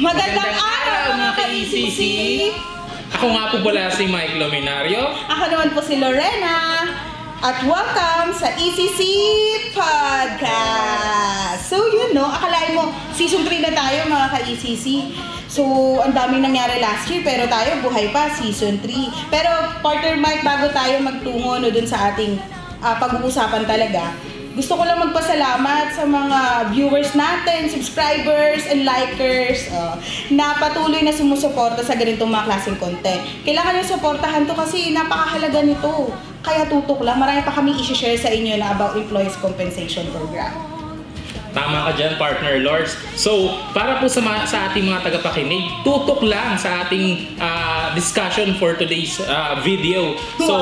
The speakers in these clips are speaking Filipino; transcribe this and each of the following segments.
Magandang araw mga ka-ECC! Ako nga po pala si Mike Luminario. Ako naman po si Lorena. At welcome sa ECC Podcast! So yun no, akalain mo, season 3 na tayo mga ka-ECC. So ang daming nangyari last year pero tayo buhay pa, season 3. Pero partner Mike, bago tayo magtungo no, dun sa ating pag-uusapan talaga, gusto ko lang magpasalamat sa mga viewers natin, subscribers, and likers na patuloy na sumusuporta sa ganitong mga klaseng content. Kailangan nyo suportahan to kasi napakahalaga nito. Kaya tutok lang, marami pa kami i-share sa inyo na about Employees Compensation Program. Tama ka dyan, partner Lors. So, para po sa ating mga tagapakinig, tutok lang sa ating discussion for today's video. So,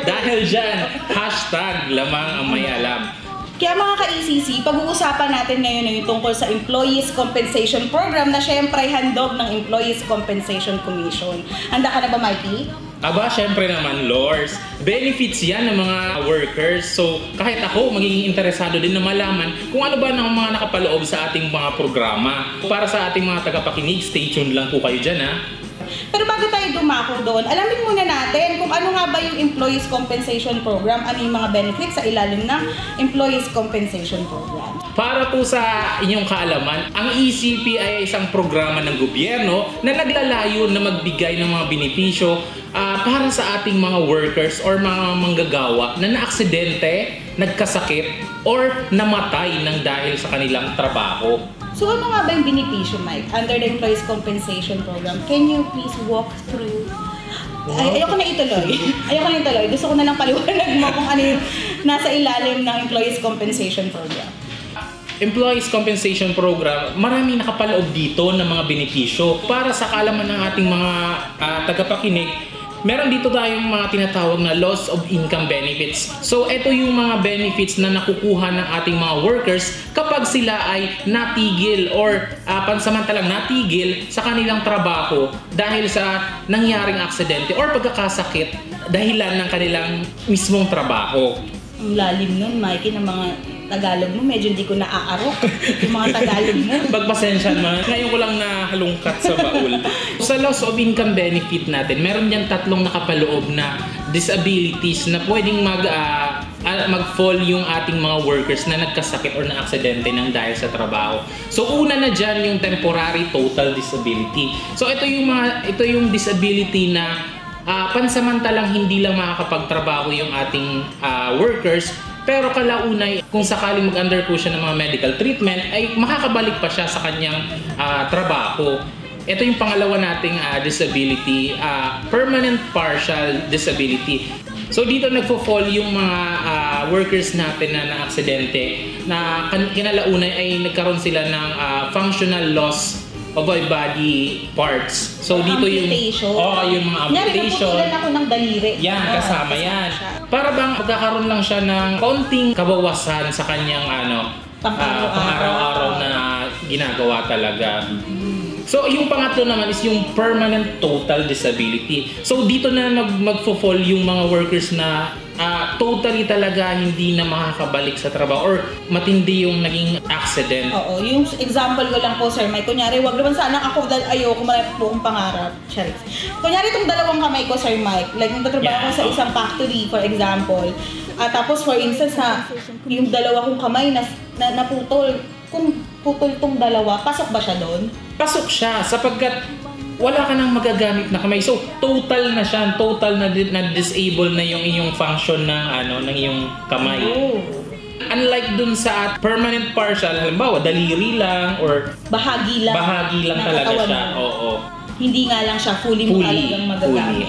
dahil dyan, hashtag lamang ang may alam. Kaya mga ka-ECC, pag-uusapan natin ngayon yung tungkol sa Employees Compensation Program na syempre handog ng Employees Compensation Commission. Handa ka na ba, Mikey? Aba, syempre naman, Lors. Benefits yan ng mga workers. So, kahit ako, magiging interesado din na malaman kung ano ba ng mga nakapaloob sa ating mga programa. Para sa ating mga tagapakinig, stay tuned lang po kayo dyan, ha? Pero bago tayo dumako doon, alamin muna natin kung ano nga ba yung Employees Compensation Program, ano yung mga benefits sa ilalim ng Employees Compensation Program. Para po sa inyong kaalaman, ang ECP ay isang programa ng gobyerno na naglalayo na magbigay ng mga benepisyo para sa ating mga workers or mga manggagawa na naaksidente, nagkasakit, or namatay ng dahil sa kanilang trabaho. So ano nga ba yung benepisyo, Mike, under the Employees Compensation Program? Can you please walk through? Ayoko na ituloy. Gusto ko na lang paliwanag mo kung ano yung nasa ilalim ng Employees Compensation Program. Employees Compensation Program, maraming nakapaloob dito ng mga benepisyo. Para sa kaalaman ng ating mga tagapakinig, meron dito tayong mga tinatawag na loss of income benefits. So, ito yung mga benefits na nakukuha ng ating mga workers kapag sila ay natigil or pansamantalang natigil sa kanilang trabaho dahil sa nangyaring aksidente or pagkakasakit dahilan ng kanilang mismong trabaho. Ang lalim nun, Mikey, ng mga Tagalog mo, medyo hindi ko naaarok yung mga Tagalog mo. Pagpasensya mo, ngayon ko lang nahalungkat sa baul. Sa loss of income benefit natin, meron dyan tatlong nakapaloob na disabilities na pwedeng mag-fall yung ating mga workers na nagkasakit or na-aksidente ng dahil sa trabaho. So una na dyan yung temporary total disability. So ito yung disability na pansamantalang hindi lang makakapagtrabaho yung ating workers, pero kalaunay, kung sakaling mag-undergo siya ng mga medical treatment, ay makakabalik pa siya sa kanyang trabaho. Ito yung pangalawa nating disability, permanent partial disability. So dito nagfo-fall yung mga workers natin na na-aksidente na kinalaunay ay nagkaroon sila ng functional loss of body parts. So dito yung yung mga amputation. Naputulan ako ng daliri. Yan, kasama yan. Para bang magkakaroon lang siya ng konting kabawasan sa kanyang pang-araw-araw na ginagawa talaga. So yung pangatlo naman is yung permanent total disability. So dito na magfo-fall yung mga workers na totally talaga hindi na makakabalik sa trabaho or matindi yung naging accident. Oo, yung example ko lang po, Sir Mike. Kunyari, wag naman sana ako ayoko marami po akong pangarap. Kunyari itong dalawang kamay ko, Sir Mike, like nagtatrabaho ko sa isang factory, for example. Tapos for instance, yung dalawa kong kamay na naputol, kung putol tong dalawa, pasok ba siya doon? Pasok siya sapagkat wala ka nang magagamit na kamay. So, total na siya, total na disable na yung inyong function ng iyong kamay. Oh. Unlike dun sa permanent partial, halimbawa, daliri lang or bahagi lang talaga siya. Oo. Hindi nga lang siya fully talagang magagamit.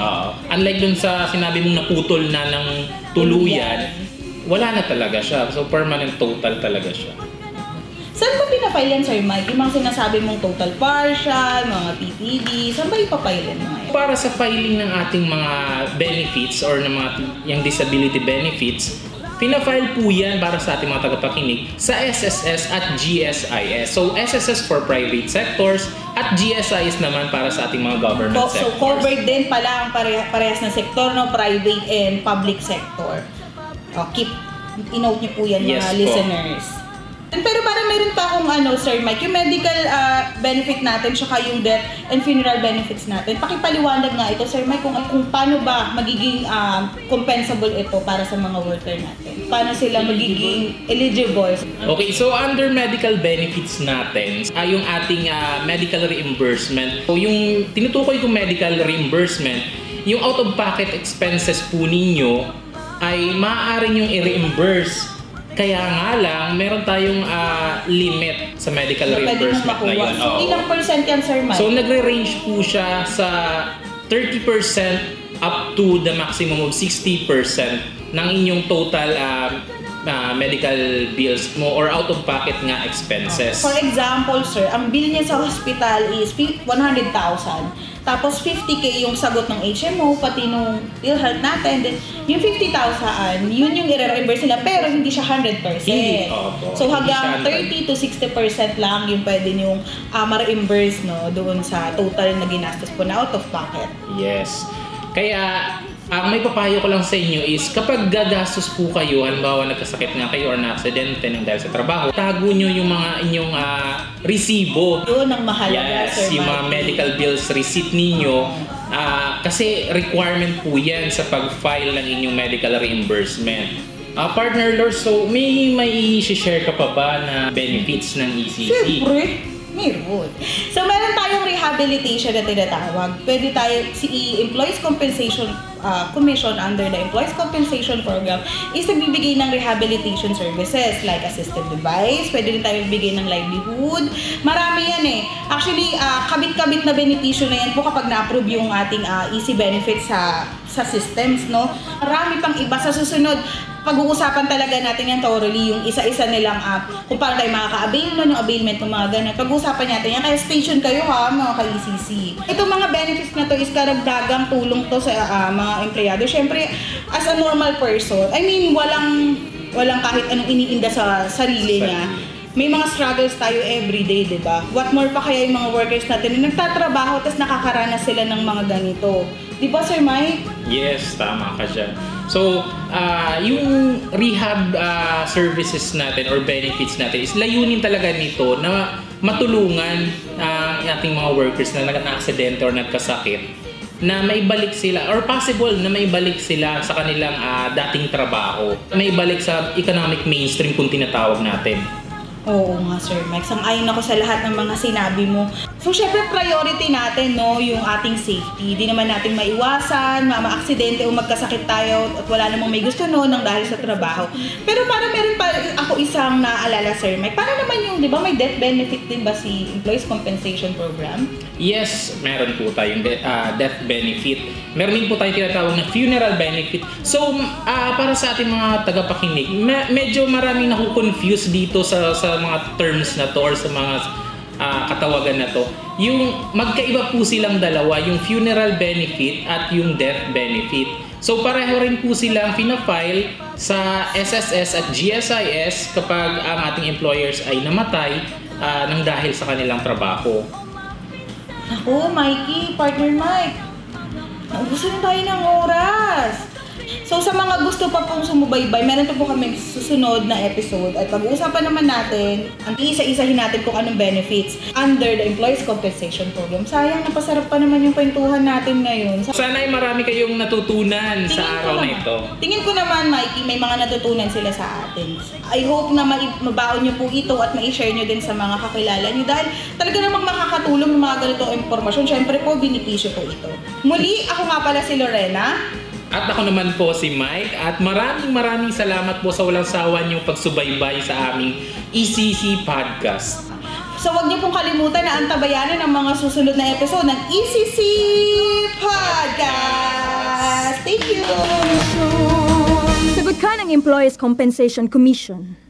Unlike dun sa sinabi mong naputol na ng tuluyan, wala na talaga siya. So, permanent total talaga siya. Saan ba pinafile yan, Sir Mike? Yung mga sinasabi mong total partial, mga PPD, saan ba ipafile yan mga yun? Para sa filing ng ating mga benefits or ng mga yung disability benefits, pinafile po yan para sa ating mga tagapakinig sa SSS at GSIS. So, SSS for private sectors at GSIS naman para sa ating mga government sectors. So, covered din pala ang parehas na sektor, no? Private and public sector. Inote niyo po yan, mga listeners. Pero parang meron pa akong Sir Mike, yung medical benefit natin tsaka yung death and funeral benefits natin. Pakipaliwanag nga ito, Sir Mike, kung paano ba magiging compensable ito para sa mga worker natin. Paano sila magiging eligible. Okay, so under medical benefits natin, yung ating medical reimbursement. So yung tinutukoy kong medical reimbursement, yung out-of-pocket expenses po ninyo ay maaari nyong i-reimburse. Kaya nga lang, meron tayong limit sa medical reimbursement na yun. So, ilang percent yan, Sir Mike? So, nagre-range po siya sa 30% up to the maximum of 60% ng inyong total medical bills mo or out-of-pocket nga expenses. For example, sir, ang bill niya sa hospital is 100,000. Tapos 50K yung sagot ng HMO, pati nung PhilHealth natin. Then, yung 50,000, yun yung i-reimburse nila, pero hindi siya 100%. Hindi. So hanggang 30 to 60% lang yung pwede nyong ma-reimburse doon sa total na ginastos po na out of pocket. Yes. Kaya, may papayo ko lang sa inyo is kapag gagastos po kayo, halimbawa nagkasakit nga kayo or na-aksidente ng dahil sa trabaho, tago nyo yung mga inyong resibo. Yun ang mahalaga, yes, Sir yung mga Marty. medical bills receipt ninyo. Kasi requirement po yan sa pag-file ng inyong medical reimbursement. Partner Lord, so may i-share ka pa ba na benefits ng ECC? Siyempre. Meron. So, meron tayong rehabilitation na tinatawag. Pwede tayo, si Employees Compensation Commission under the Employees Compensation Program is nagbibigay ng rehabilitation services like assistive device, pwede rin tayo magbigay ng livelihood. Marami yan eh. Actually, kabit-kabit na benepisyo na yan po kapag na-approve yung ating easy benefits sa systems, no? Marami pang iba sa susunod. Pag-uusapan talaga natin yan thoroughly, yung isa-isa nilang kung paano tayo makaka-avail nun, yung availment ng mga ganun. Pag-uusapan natin yan, kaya station kayo mga ka-ECC. Itong mga benefits na to is karagdagang tulong to sa mga empleyado. Siyempre, as a normal person, I mean, walang kahit anong iniinda sa sarili niya. May mga struggles tayo everyday, di ba? What more pa kaya yung mga workers natin na nagtatrabaho tapos nakakaranas sila ng mga ganito. Di ba, Sir Mike? Yes, tama ka dyan. So, yung rehab services natin or benefits natin is layunin talaga nito na matulungan ang ating mga workers na nag-aksidente or nagkasakit na maibalik sila or possible na maibalik sila sa kanilang dating trabaho. Maibalik sa economic mainstream kung tinatawag natin. Oo nga, Sir Mike. Sang-ayon ako sa lahat ng mga sinabi mo. So, syempre, priority natin, no, yung ating safety. Di naman natin maiwasan, ma-aksidente o magkasakit tayo at wala namang may gusto no nang dahil sa trabaho. Pero parang meron pa ako isang naaalala, Sir Mike. Paano naman yung, di ba, may death benefit din ba si Employees Compensation Program? Yes, meron po tayong death benefit. Meron din po tayong tinatawag na funeral benefit. So, para sa ating mga tagapakinig, medyo maraming naku-confuse dito sa mga terms na to or sa mga katawagan na to. Yung magkaiba po silang dalawa, yung funeral benefit at yung death benefit. So pareho rin po silang fina-file sa SSS at GSIS kapag ang ating employers ay namatay nang dahil sa kanilang trabaho. Ako, Mikey, partner Mike. Naubusan na tayo ng oras. So sa mga gusto pa pong sumubaybay, meron po kami susunod na episode at pag-uusapan naman natin, ang isa-isahin natin kung anong benefits under the Employees Compensation Program. Sayang, napasarap pa naman yung kwentuhan natin ngayon. Sana ay marami kayong natutunan sa araw na ito. Tingin ko naman, Mikey, may mga natutunan sila sa atin. I hope na mabaon nyo po ito at ma-share nyo din sa mga kakilala nyo dahil talaga namang makakatulong ng mga ganitong impormasyon. Siyempre po, benepisyo po ito. Muli, ako nga pala si Lorena. At ako naman po si Mike at maraming salamat po sa walang sawa niyong pagsubaybay sa aming ECC Podcast. So huwag niyo pong kalimutan na antabayanan ang mga susunod na episode ng ECC Podcast. Thank you! Sagot ka ng Employees Compensation Commission.